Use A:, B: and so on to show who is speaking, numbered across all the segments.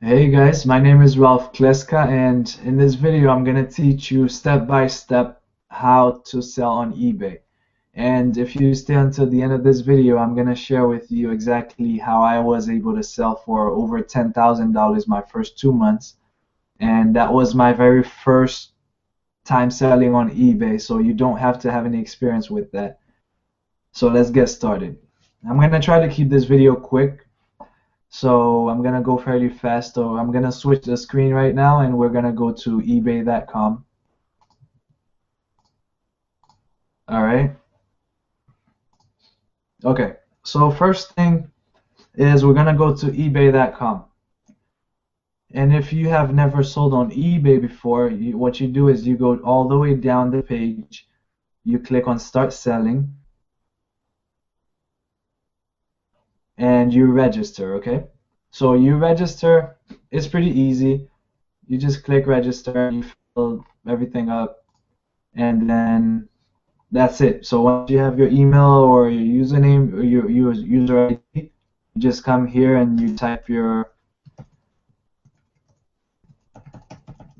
A: Hey guys, my name is Ralph Kleska, and in this video I'm going to teach you step by step how to sell on eBay. And if you stay until the end of this video, I'm going to share with you exactly how I was able to sell for over $10,000 my first 2 months. And that was my very first time selling on eBay, so you don't have to have any experience with that. So let's get started. I'm going to try to keep this video quick. So I'm gonna go fairly fast. So I'm gonna switch the screen right now and we're gonna go to ebay.com. Alright. Okay. So first thing is we're gonna go to ebay.com. And if you have never sold on eBay before, what you do is you go all the way down the page, you click on Start Selling, and you register, okay? So you register, it's pretty easy. You just click register, you fill everything up, and then that's it. So once you have your email or your username or your user ID, you just come here and you type your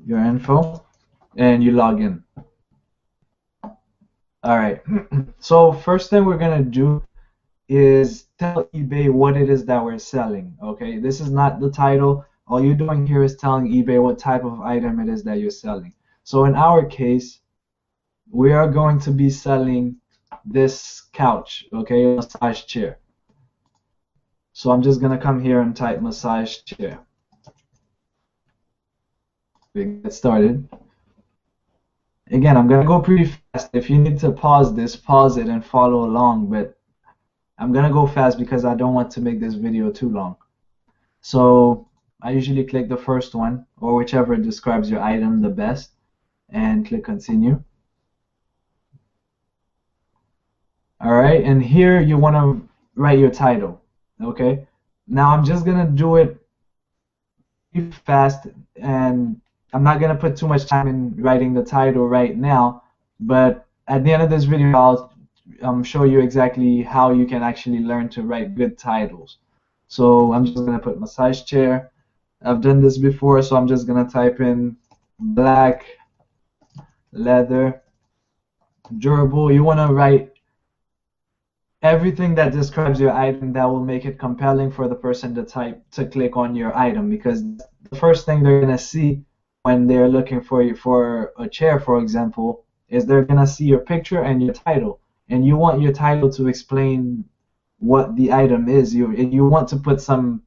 A: info and you log in. Alright, so first thing we're gonna do is tell eBay what it is that we're selling. Okay, this is not the title. All you're doing here is telling eBay what type of item it is that you're selling. So in our case, we are going to be selling this couch, okay, massage chair. So I'm just gonna come here and type massage chair. We get started. Again, I'm gonna go pretty fast. If you need to pause this, pause it and follow along, but I'm gonna go fast because I don't want to make this video too long. So I usually click the first one or whichever describes your item the best and click continue. Alright, and here you want to write your title. Okay, now I'm just gonna do it fast and I'm not gonna put too much time in writing the title right now, but at the end of this video I'll show you exactly how you can actually learn to write good titles. So I'm just gonna put massage chair. I've done this before, so I'm just gonna type in black leather durable. You want to write everything that describes your item that will make it compelling for the person to click on your item, because the first thing they're gonna see when they're looking for you for a chair, for example, is they're gonna see your picture and your title, and you want your title to explain what the item is. You want to put some,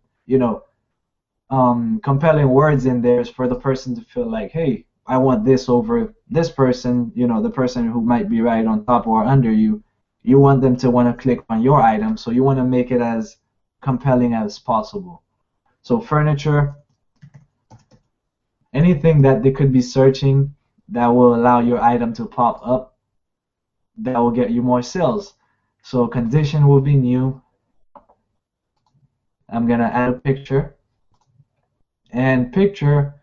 A: compelling words in there for the person to feel like, hey, I want this over this person, the person who might be right on top or under you. You want them to want to click on your item, so you want to make it as compelling as possible. So furniture, anything that they could be searching that will allow your item to pop up, that will get you more sales. So condition will be new. I'm gonna add a picture, and picture,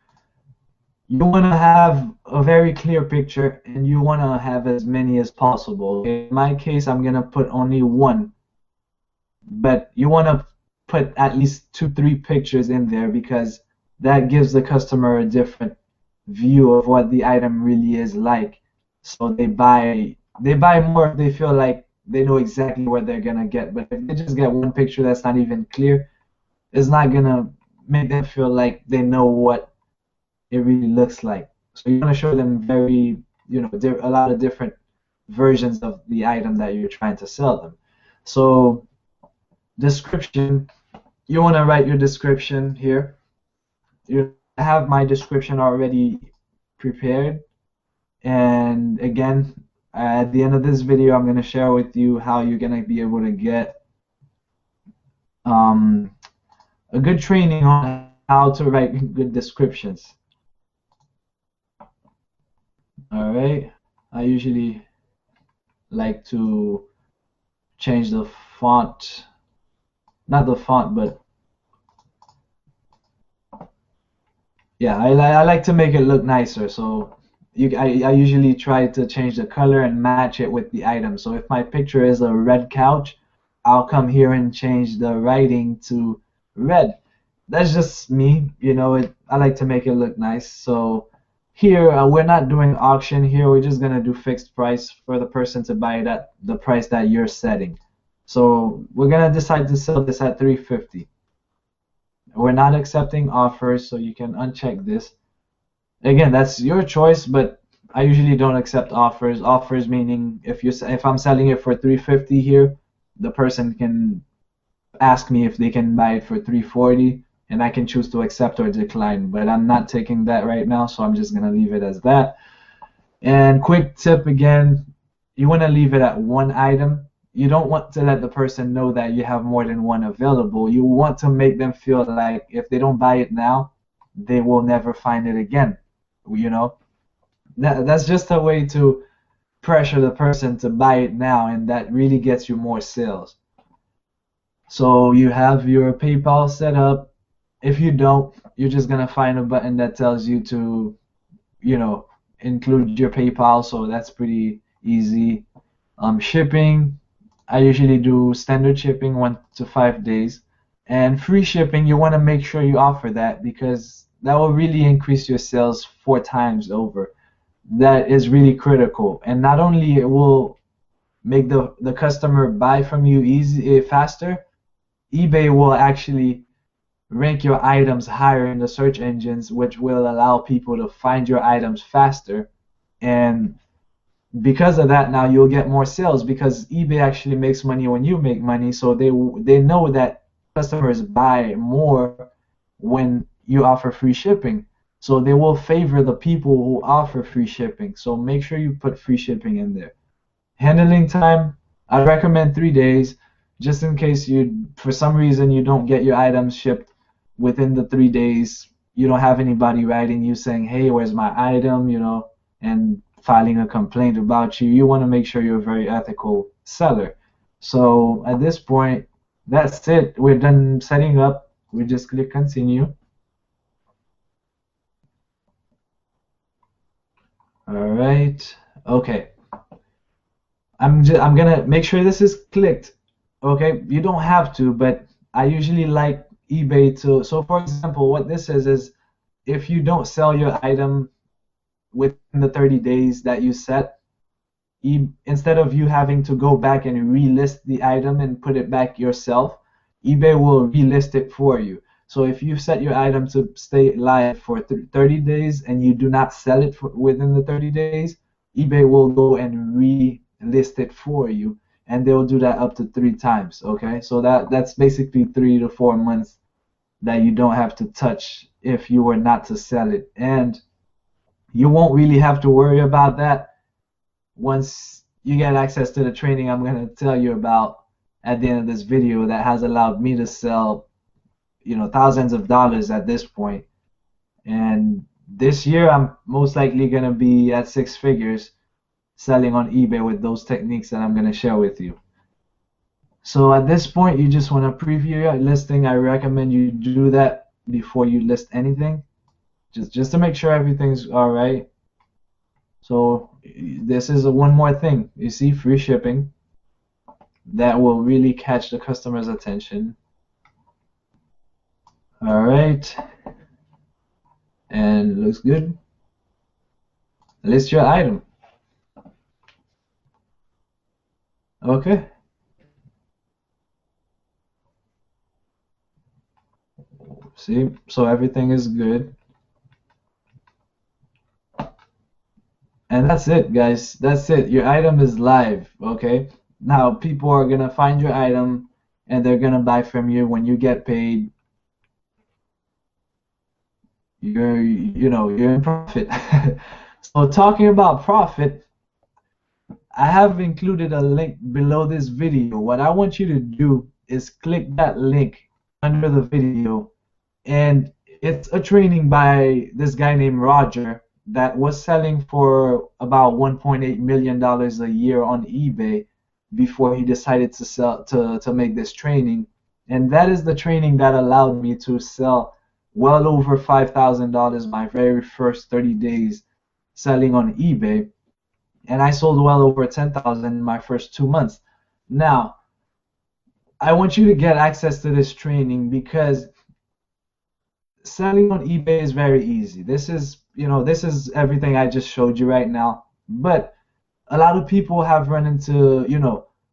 A: you want to have a very clear picture and you want to have as many as possible. In my case, I'm going to put only one, but you want to put at least 2-3 pictures in there because that gives the customer a different view of what the item really is like. So they buy more if they feel like they know exactly what they're going to get. But if they just get one picture that's not even clear, it's not going to make them feel like they know what it really looks like. So you want to show them very, a lot of different versions of the item that you're trying to sell them. So description, you want to write your description here. You have my description already prepared, and again, at the end of this video I'm going to share with you how you're going to be able to get a good training on how to write good descriptions. Alright, I usually like to change the font, not the font, but yeah, I like to make it look nicer. So I usually try to change the color and match it with the item. So if my picture is a red couch, I'll come here and change the writing to red. that's just me, you know. I like to make it look nice. So here we're not doing auction here. We're just gonna do fixed price for the person to buy it at the price that you're setting. So we're gonna decide to sell this at 350. We're not accepting offers, so you can uncheck this. Again, that's your choice, but I usually don't accept offers. Offers meaning if I'm selling it for 350 here, the person can ask me if they can buy it for 340, and I can choose to accept or decline. But I'm not taking that right now, so I'm just gonna leave it as that. And quick tip again, you want to leave it at one item. You don't want to let the person know that you have more than one available. You want to make them feel like if they don't buy it now, they will never find it again. You know, that's just a way to pressure the person to buy it now, and that really gets you more sales. So you have your PayPal set up. If you don't, you're just gonna find a button that tells you to, you know, include your PayPal. So that's pretty easy. Shipping, I usually do standard shipping 1 to 5 days, and free shipping. You want to make sure you offer that because that will really increase your sales 4 times over. That is really critical, and not only it will make the customer buy from you easy faster, eBay will actually rank your items higher in the search engines, which will allow people to find your items faster. And because of that, now you'll get more sales because eBay actually makes money when you make money. So they know that customers buy more when you offer free shipping. So they will favor the people who offer free shipping. So make sure you put free shipping in there. Handling time, I recommend 3 days, just in case you, for some reason, you don't get your items shipped within the 3 days. You don't have anybody writing you saying, "Hey, where's my item?" You know, and filing a complaint about you. You want to make sure you're a very ethical seller. So at this point, that's it. We're done setting up. We just click continue. All right. Okay. I'm gonna make sure this is clicked. Okay, you don't have to, but I usually like eBay to. So for example, what this is if you don't sell your item within the 30 days that you set, instead of you having to go back and relist the item and put it back yourself, eBay will relist it for you. So if you set your item to stay live for 30 days and you do not sell it within the 30 days, eBay will go and relist it for you, and they'll do that up to 3 times. Okay, so that's basically 3 to 4 months that you don't have to touch if you were not to sell it, and you won't really have to worry about that once you get access to the training I'm going to tell you about at the end of this video that has allowed me to sell, you know, thousands of dollars at this point. And this year I'm most likely going to be at 6 figures selling on eBay with those techniques that I'm going to share with you. So at this point you just want to preview your listing. I recommend you do that before you list anything, just to make sure everything's all right. So this is one more thing. You see, free shipping. That will really catch the customer's attention. All right. And it looks good. List your item. Okay. See, so everything is good. And that's it, guys. That's it. Your item is live, okay? Now people are gonna find your item and they're gonna buy from you. When you get paid, you're in profit. So talking about profit, I have included a link below this video. What I want you to do is click that link under the video, and it's a training by this guy named Roger that was selling for about $1.8 million a year on eBay before he decided to sell to make this training. And that is the training that allowed me to sell well over $5,000 my very first 30 days selling on eBay, and I sold well over 10,000 in my first 2 months. Now, I want you to get access to this training because selling on eBay is very easy. This is everything I just showed you right now. But a lot of people have run into,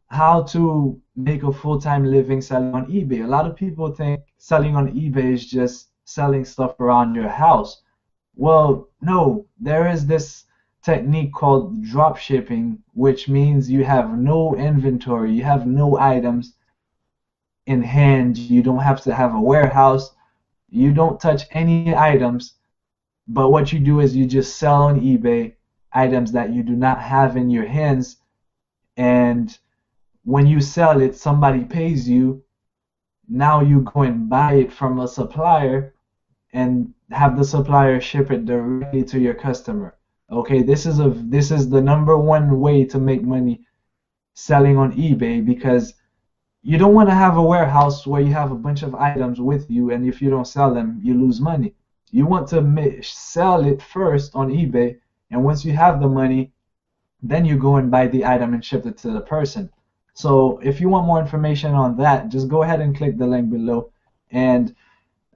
A: how to make a full-time living selling on eBay. A lot of people think selling on eBay is just selling stuff around your house. Well, no, there is this technique called drop shipping, which means you have no inventory, you have no items in hand, you don't have to have a warehouse, you don't touch any items, but what you do is you just sell on eBay items that you do not have in your hands, and when you sell it, somebody pays you. Now you go and buy it from a supplier and have the supplier ship it directly to your customer. Okay, this is the number one way to make money selling on eBay, because you don't want to have a warehouse where you have a bunch of items with you, and if you don't sell them, you lose money. You want to sell it first on eBay, and once you have the money, then you go and buy the item and ship it to the person. So if you want more information on that, just go ahead and click the link below. And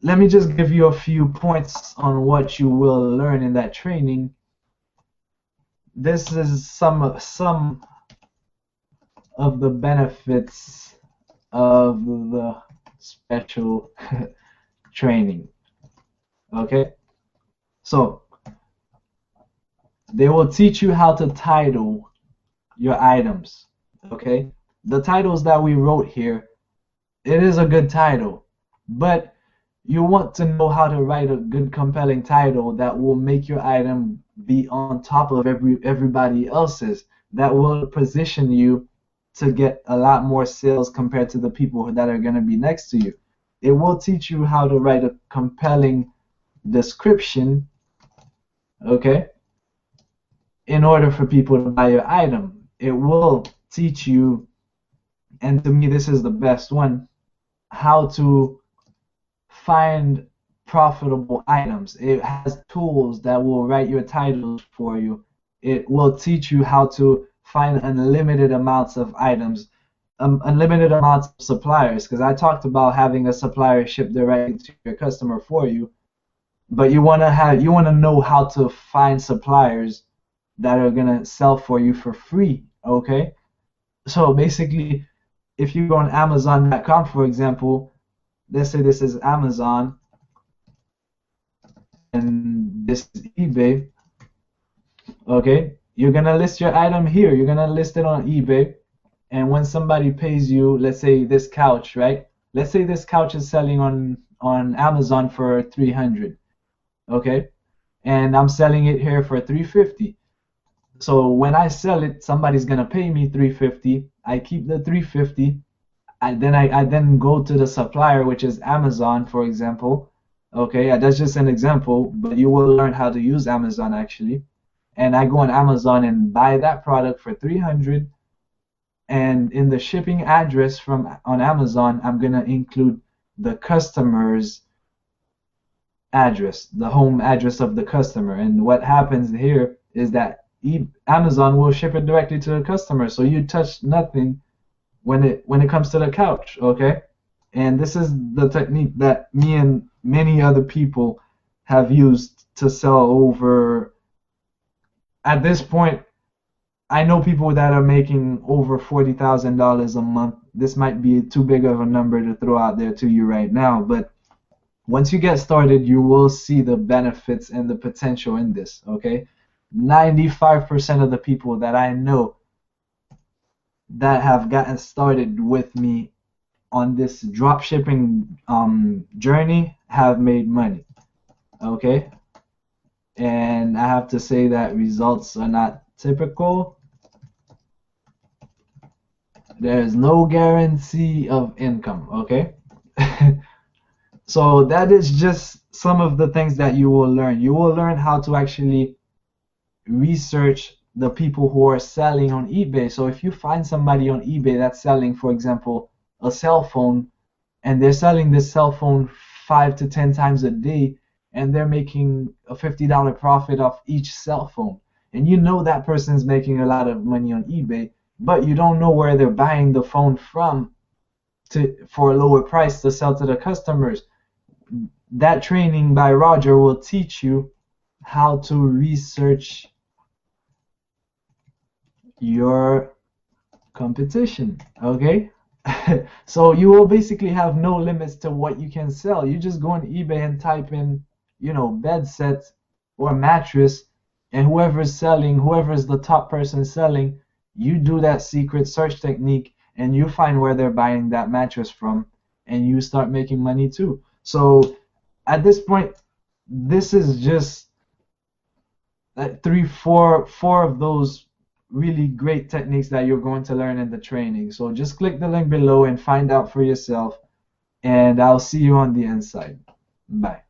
A: let me just give you a few points on what you will learn in that training. This is some of the benefits of the special training. Okay? So they will teach you how to title your items. Okay? The titles that we wrote here, it is a good title, but you want to know how to write a good compelling title that will make your item be on top of everybody else's, that will position you to get a lot more sales compared to the people that are going to be next to you. It will teach you how to write a compelling description, okay, in order for people to buy your item. It will teach you, and to me this is the best one, how to find profitable items. It has tools that will write your titles for you. It will teach you how to find unlimited amounts of items, unlimited amounts of suppliers, because I talked about having a supplier ship directly to your customer for you, but you want to know how to find suppliers that are going to sell for you for free, okay? So basically, if you go on Amazon.com, for example, let's say this is Amazon and this is eBay, okay? You're going to list your item here. You're going to list it on eBay, and when somebody pays you, let's say this couch, right? Let's say this couch is selling on Amazon for $300, okay? And I'm selling it here for $350. So when I sell it, somebody's going to pay me $350. I keep the $350. I then go to the supplier, which is Amazon, for example. Okay, that's just an example, but you will learn how to use Amazon actually. And I go on Amazon and buy that product for $300. And in the shipping address on Amazon, I'm gonna include the customer's address, the home address of the customer. And what happens here is that Amazon will ship it directly to the customer, so you touch nothing when it comes to the couch, okay? And this is the technique that me and many other people have used to sell over. At this point, I know people that are making over $40,000 a month. This might be too big of a number to throw out there to you right now, but once you get started, you will see the benefits and the potential in this, okay? 95% of the people that I know that have gotten started with me on this drop shipping journey have made money, okay? And I have to say that results are not typical. There's no guarantee of income, okay? So that is just some of the things that you will learn. You will learn how to actually research the people who are selling on eBay. So if you find somebody on eBay that's selling, for example, a cell phone, and they're selling this cell phone 5 to 10 times a day, and they're making a $50 profit off each cell phone, and you know that person's making a lot of money on eBay, but you don't know where they're buying the phone from for a lower price to sell to the customers. that training by Roger will teach you how to research your competition. Okay. So you will basically have no limits to what you can sell. You just go on eBay and type in, bed set or mattress, and whoever's selling, whoever's the top person selling, you do that secret search technique and you find where they're buying that mattress from, and you start making money too. So at this point, this is just four of those really great techniques that you're going to learn in the training. So just click the link below and find out for yourself, and I'll see you on the inside. Bye.